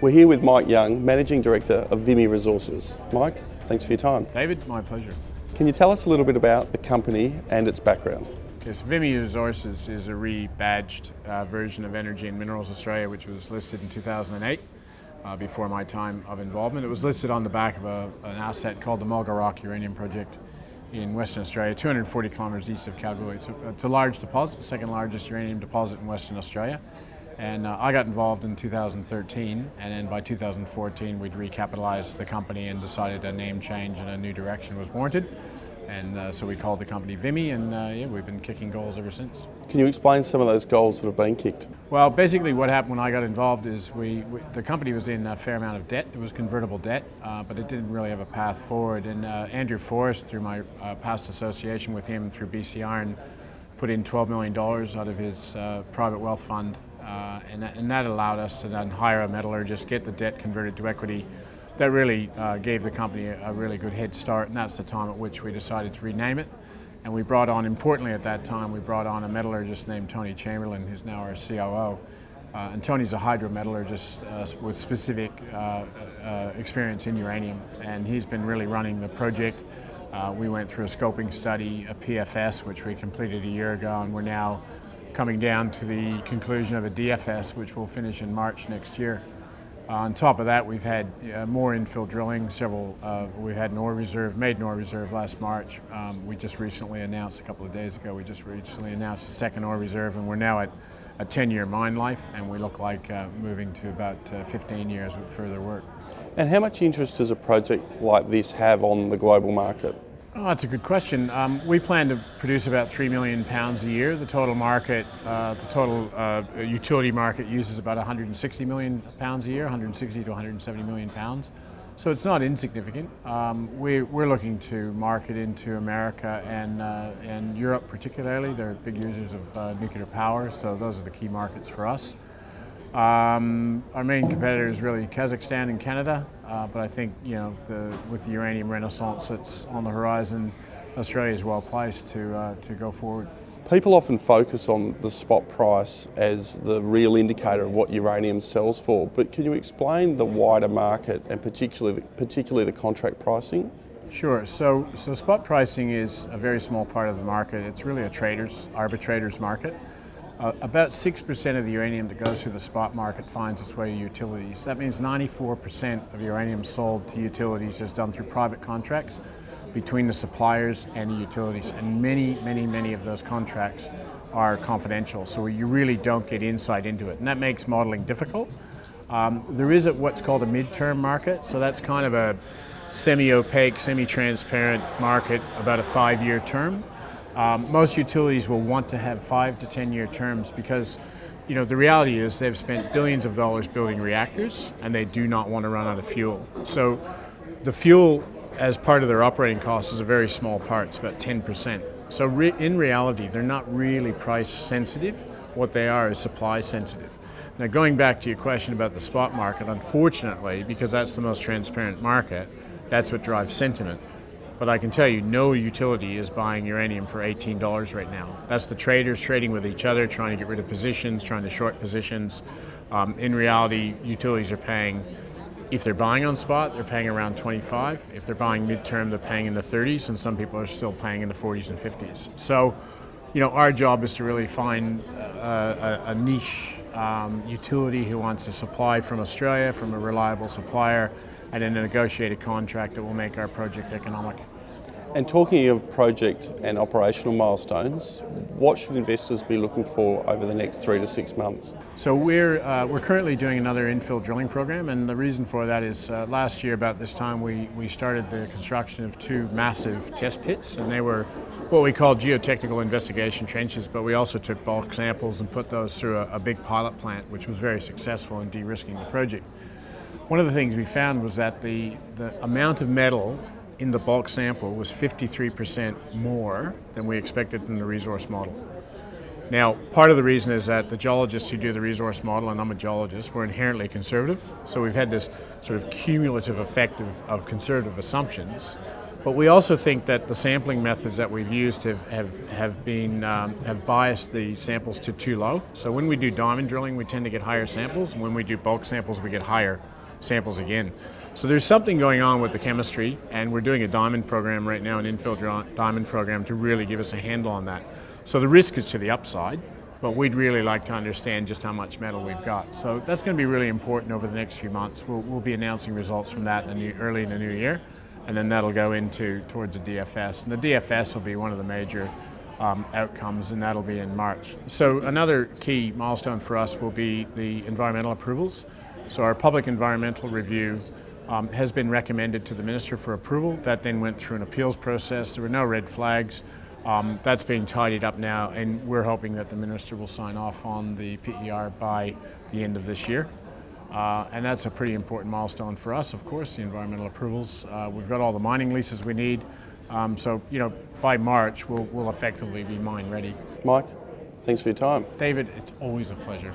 We're here with Mike Young, Managing Director of Vimy Resources. Mike, thanks for your time. David, my pleasure. Can you tell us a little bit about the company and its background? Yes, Vimy Resources is a rebadged version of Energy and Minerals Australia, which was listed in 2008, before my time of involvement. It was listed on the back of an asset called the Mulga Rock Uranium Project in Western Australia, 240 kilometres east of Kalgoorlie. It's a large deposit, the second largest uranium deposit in Western Australia. And I got involved in 2013, and then by 2014 we'd recapitalized the company and decided a name change and a new direction was warranted. And so we called the company Vimy, and yeah, we've been kicking goals ever since. Can you explain some of those goals that have been kicked? Well, basically what happened when I got involved is the company was in a fair amount of debt. It was convertible debt, but it didn't really have a path forward. And Andrew Forrest, through my past association with him through BC Iron, put in $12 million out of his private wealth fund, and that allowed us to then hire a metallurgist, get the debt converted to equity. That really gave the company a really good head start, and that's the time at which we decided to rename it. And we brought on, importantly at that time, we brought on a metallurgist named Tony Chamberlain, who's now our COO. And Tony's a hydrometallurgist with specific experience in uranium, and he's been really running the project. We went through a scoping study, a PFS, which we completed a year ago, and we're now coming down to the conclusion of a DFS, which will finish in March next year. On top of that, we've had more infill drilling. We had an ore reserve, made an ore reserve last March. We just recently announced, a couple of days ago, a second ore reserve, and we're now at a 10-year mine life, and we look like moving to about 15 years with further work. And how much interest does a project like this have on the global market? Oh, that's a good question. We plan to produce about 3 million pounds a year. The total market, utility market uses about 160 million pounds a year, 160 to 170 million pounds. So it's not insignificant. We're looking to market into America and Europe particularly. They're big users of nuclear power, so those are the key markets for us. Our main competitor is really Kazakhstan and Canada, but I think with the uranium renaissance that's on the horizon, Australia is well placed to go forward. People often focus on the spot price as the real indicator of what uranium sells for, but can you explain the wider market and particularly the contract pricing? Sure. So spot pricing is a very small part of the market. It's really a arbitrator's market. About 6% of the uranium that goes through the spot market finds its way to utilities. That means 94% of uranium sold to utilities is done through private contracts between the suppliers and the utilities. And many of those contracts are confidential, so you really don't get insight into it. And that makes modeling difficult. There is what's called a midterm market, so that's kind of a semi-opaque, semi-transparent market, about a 5-year term. Most utilities will want to have 5 to 10-year terms because, the reality is they've spent billions of dollars building reactors and they do not want to run out of fuel. So the fuel as part of their operating cost is a very small part, it's about 10%. So in reality, they're not really price sensitive. What they are is supply sensitive. Now going back to your question about the spot market, unfortunately, because that's the most transparent market, that's what drives sentiment. But I can tell you, no utility is buying uranium for $18 right now. That's the traders trading with each other, trying to get rid of positions, trying to short positions. In reality, utilities are paying, if they're buying on spot, they're paying around 25. If they're buying midterm, they're paying in the 30s, and some people are still paying in the 40s and 50s. So, our job is to really find a niche utility who wants to supply from Australia, from a reliable supplier, and then negotiate a contract that will make our project economic. And talking of project and operational milestones, what should investors be looking for over the next 3 to 6 months? So we're currently doing another infill drilling program, and the reason for that is last year about this time we started the construction of 2 massive test pits, and they were what we call geotechnical investigation trenches, but we also took bulk samples and put those through a big pilot plant, which was very successful in de-risking the project. One of the things we found was that the amount of metal in the bulk sample was 53% more than we expected in the resource model. Now, part of the reason is that the geologists who do the resource model, and I'm a geologist, were inherently conservative. So we've had this sort of cumulative effect of conservative assumptions. But we also think that the sampling methods that we've used have biased the samples to too low. So when we do diamond drilling, we tend to get higher samples, and when we do bulk samples, we get higher samples again. So there's something going on with the chemistry, and we're doing a diamond program right now, an infill diamond program, to really give us a handle on that. So the risk is to the upside, but we'd really like to understand just how much metal we've got. So that's going to be really important over the next few months. We'll be announcing results from that early in the new year, and then that'll go towards the DFS. And the DFS will be one of the major outcomes, and that'll be in March. So another key milestone for us will be the environmental approvals. So our public environmental review has been recommended to the Minister for approval. That then went through an appeals process. There were no red flags. That's being tidied up now, and we're hoping that the Minister will sign off on the PER by the end of this year. And that's a pretty important milestone for us, of course, the environmental approvals. We've got all the mining leases we need. So, by March, we'll effectively be mine ready. Mike, thanks for your time. David, it's always a pleasure.